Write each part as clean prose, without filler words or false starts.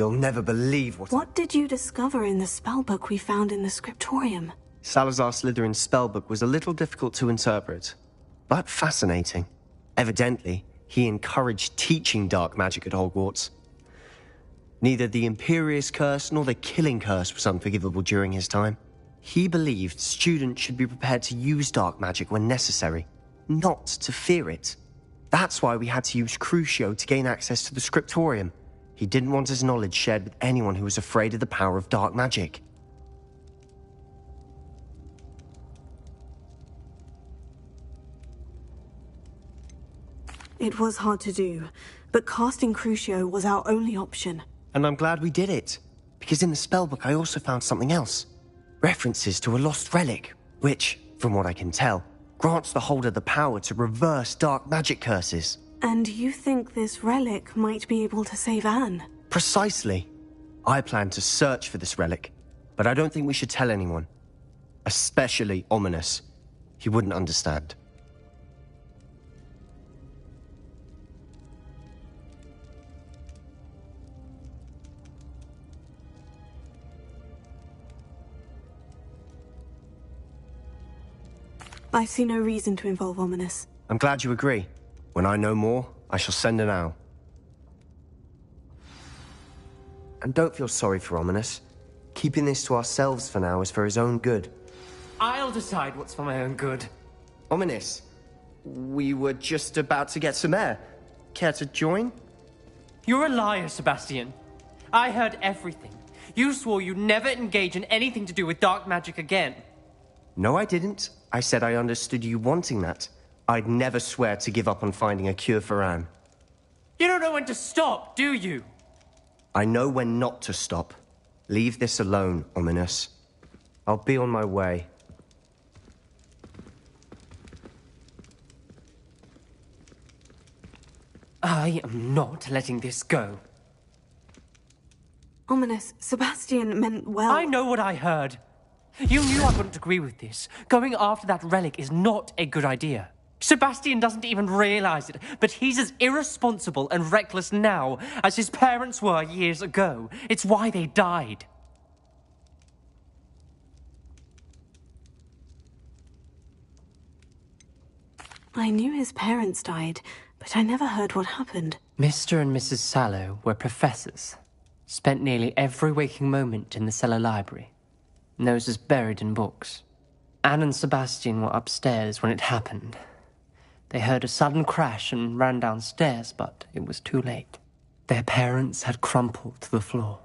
You'll never believe What did you discover in the spellbook we found in the scriptorium? Salazar Slytherin's spellbook was a little difficult to interpret, but fascinating. Evidently, he encouraged teaching dark magic at Hogwarts. Neither the Imperious Curse nor the Killing Curse was unforgivable during his time. He believed students should be prepared to use dark magic when necessary, not to fear it. That's why we had to use Crucio to gain access to the scriptorium. He didn't want his knowledge shared with anyone who was afraid of the power of dark magic. It was hard to do, but casting Crucio was our only option. And I'm glad we did it, because in the spellbook I also found something else. References to a lost relic, which, from what I can tell, grants the holder the power to reverse dark magic curses. And you think this relic might be able to save Anne? Precisely. I plan to search for this relic, but I don't think we should tell anyone. Especially Ominous. He wouldn't understand. I see no reason to involve Ominous. I'm glad you agree. When I know more, I shall send an owl. And don't feel sorry for Ominous. Keeping this to ourselves for now is for his own good. I'll decide what's for my own good. Ominous, we were just about to get some air. Care to join? You're a liar, Sebastian. I heard everything. You swore you'd never engage in anything to do with dark magic again. No, I didn't. I said I understood you wanting that. I'd never swear to give up on finding a cure for Anne. You don't know when to stop, do you? I know when not to stop. Leave this alone, Ominous. I'll be on my way. I am not letting this go. Ominous, Sebastian meant well. I know what I heard. You knew I wouldn't agree with this. Going after that relic is not a good idea. Sebastian doesn't even realize it, but he's as irresponsible and reckless now as his parents were years ago. It's why they died. I knew his parents died, but I never heard what happened. Mr. and Mrs. Sallow were professors. Spent nearly every waking moment in the cellar library. Noses buried in books. Anne and Sebastian were upstairs when it happened. They heard a sudden crash and ran downstairs, but it was too late. Their parents had crumpled to the floor.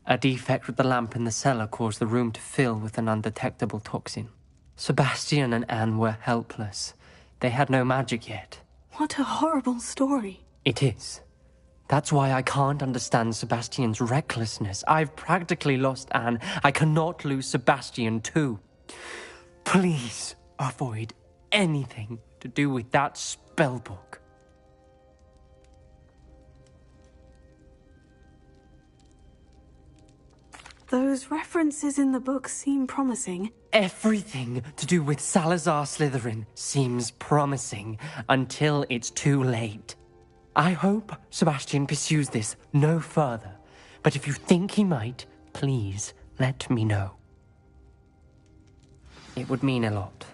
A defect with the lamp in the cellar caused the room to fill with an undetectable toxin. Sebastian and Anne were helpless. They had no magic yet. What a horrible story. It is. That's why I can't understand Sebastian's recklessness. I've practically lost Anne. I cannot lose Sebastian too. Please avoid anything to do with that spellbook. Those references in the book seem promising. Everything to do with Salazar Slytherin seems promising until it's too late. I hope Sebastian pursues this no further, but if you think he might, please let me know. It would mean a lot.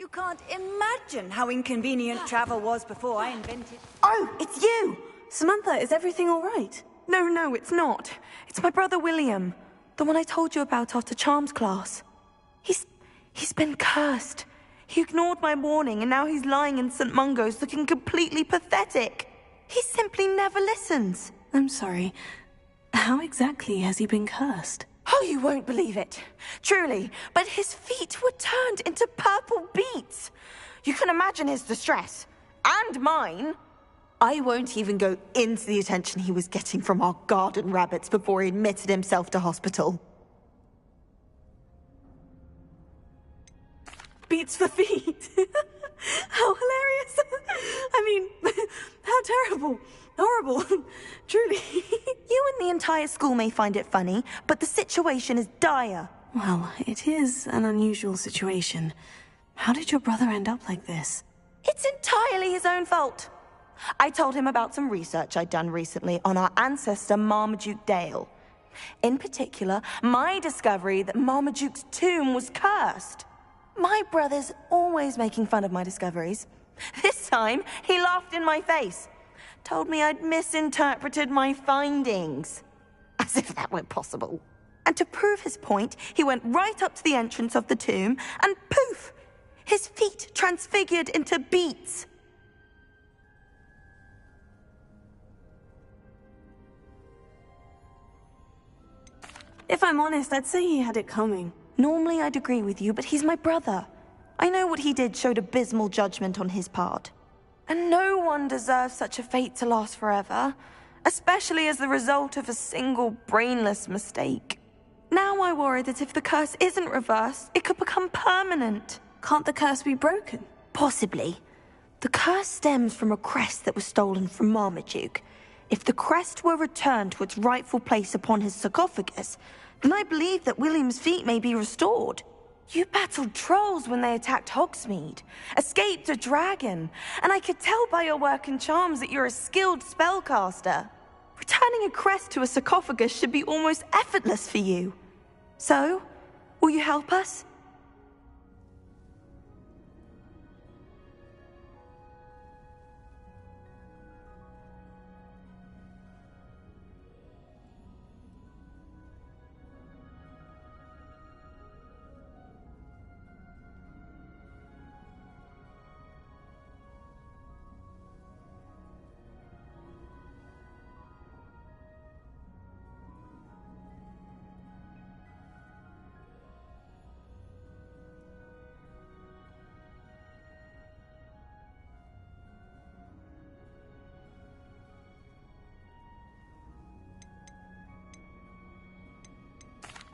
You can't imagine how inconvenient travel was before I invented... Oh, it's you! Samantha, is everything all right? No, it's not. It's my brother William. The one I told you about after charms class. He's been cursed. He ignored my warning and now he's lying in St. Mungo's looking completely pathetic. He simply never listens. I'm sorry. How exactly has he been cursed? Oh, you won't believe it. Truly, but his feet were turned into purple beets. You can imagine his distress. And mine. I won't even go into the attention he was getting from our garden rabbits before he admitted himself to hospital. Beats for feet. How hilarious. I mean, how terrible. Horrible. Truly. You and the entire school may find it funny, but the situation is dire. Well, it is an unusual situation. How did your brother end up like this? It's entirely his own fault. I told him about some research I'd done recently on our ancestor Marmaduke Dale. In particular, my discovery that Marmaduke's tomb was cursed. My brother's always making fun of my discoveries. This time, he laughed in my face. Told me I'd misinterpreted my findings. As if that were possible. And to prove his point, he went right up to the entrance of the tomb and poof! His feet transfigured into beets. If I'm honest, I'd say he had it coming. Normally I'd agree with you, but he's my brother. I know what he did showed abysmal judgment on his part. And no one deserves such a fate to last forever, especially as the result of a single brainless mistake. Now I worry that if the curse isn't reversed, it could become permanent. Can't the curse be broken? Possibly. The curse stems from a crest that was stolen from Marmaduke. If the crest were returned to its rightful place upon his sarcophagus, then I believe that William's feet may be restored. You battled trolls when they attacked Hogsmeade, escaped a dragon, and I could tell by your work and charms that you're a skilled spellcaster. Returning a crest to a sarcophagus should be almost effortless for you. So, will you help us?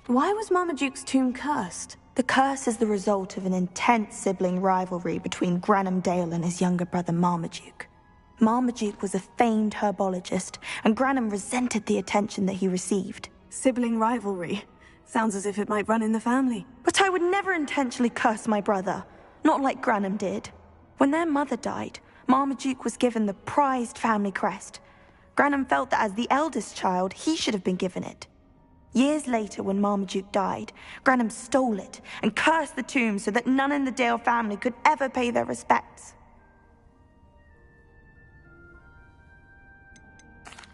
Why was Marmaduke's tomb cursed? The curse is the result of an intense sibling rivalry between Granham Dale and his younger brother Marmaduke. Marmaduke was a famed herbologist, and Granham resented the attention that he received. Sibling rivalry. Sounds as if it might run in the family. But I would never intentionally curse my brother, not like Granham did. When their mother died, Marmaduke was given the prized family crest. Granham felt that as the eldest child, he should have been given it. Years later, when Marmaduke died, Granham stole it and cursed the tomb so that none in the Dale family could ever pay their respects.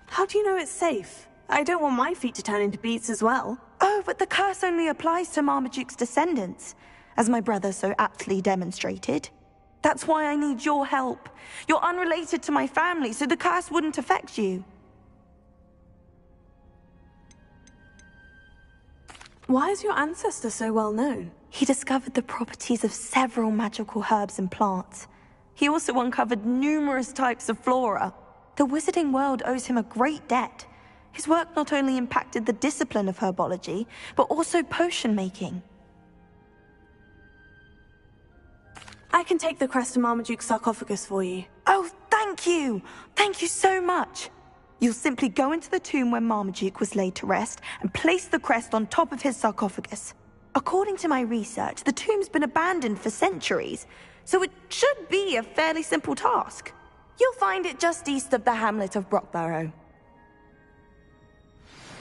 How do you know it's safe? I don't want my feet to turn into beets as well. Oh, but the curse only applies to Marmaduke's descendants, as my brother so aptly demonstrated. That's why I need your help. You're unrelated to my family, so the curse wouldn't affect you. Why is your ancestor so well known? He discovered the properties of several magical herbs and plants. He also uncovered numerous types of flora. The wizarding world owes him a great debt. His work not only impacted the discipline of herbology, but also potion making. I can take the crest to Marmaduke's sarcophagus for you. Oh, thank you! Thank you so much! You'll simply go into the tomb where Marmaduke was laid to rest and place the crest on top of his sarcophagus. According to my research, the tomb's been abandoned for centuries, so it should be a fairly simple task. You'll find it just east of the hamlet of Brockborough.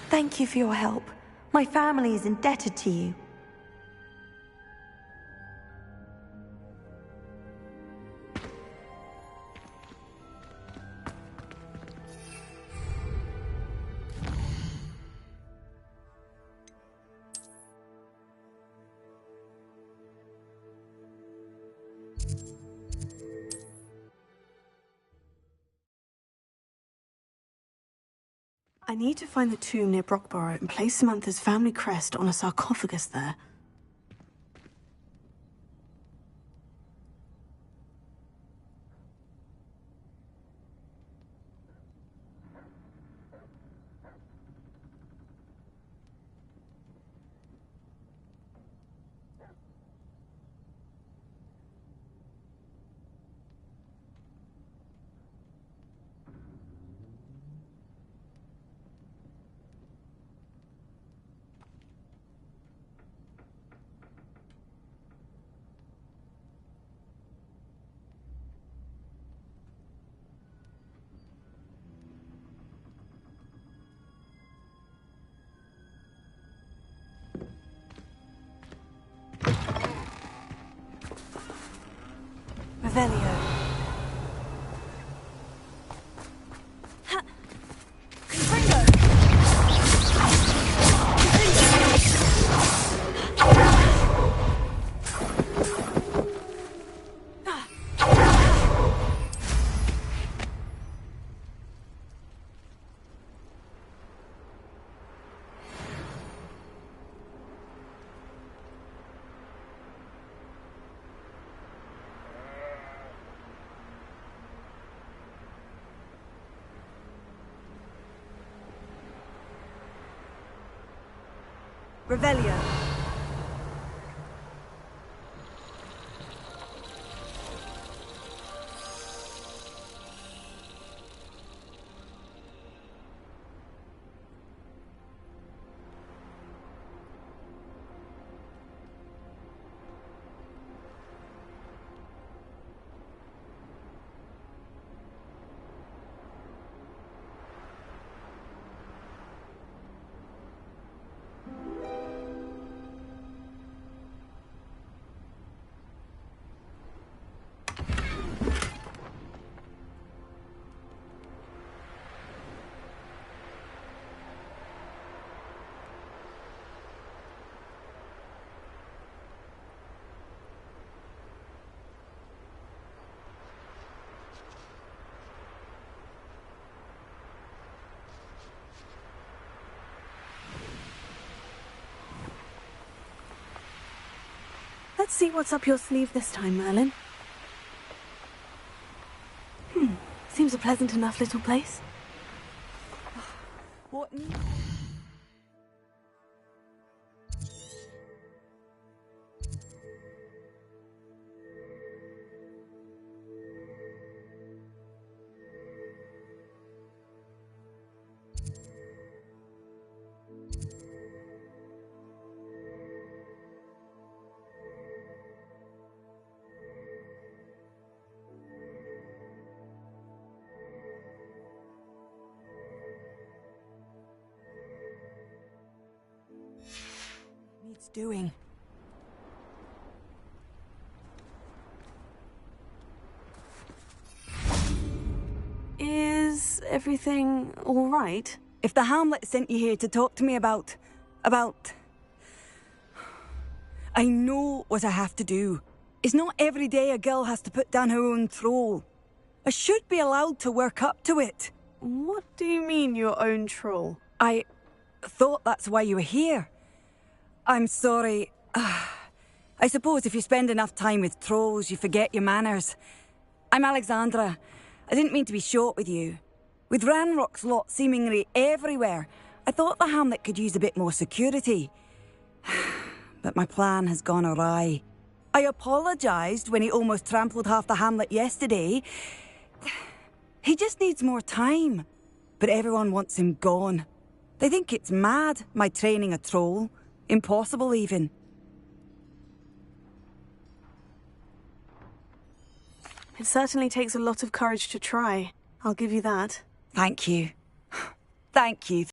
Thank you for your help. My family is indebted to you. I need to find the tomb near Brockborough and place Samantha's family crest on a sarcophagus there. Revelio. Revelio. Let's see what's up your sleeve this time, Merlin. Seems a pleasant enough little place. What? Needs doing. Is everything all right? If the Hamlet sent you here to talk to me about... I know what I have to do. It's not every day a girl has to put down her own troll. I should be allowed to work up to it. What do you mean, your own troll? I thought that's why you were here. I'm sorry. I suppose if you spend enough time with trolls, you forget your manners. I'm Alexandra. I didn't mean to be short with you. With Ranrock's lot seemingly everywhere, I thought the Hamlet could use a bit more security. But my plan has gone awry. I apologised when he almost trampled half the Hamlet yesterday. He just needs more time. But everyone wants him gone. They think it's mad, my training a troll. Impossible, even. It certainly takes a lot of courage to try. I'll give you that. Thank you. Thank you.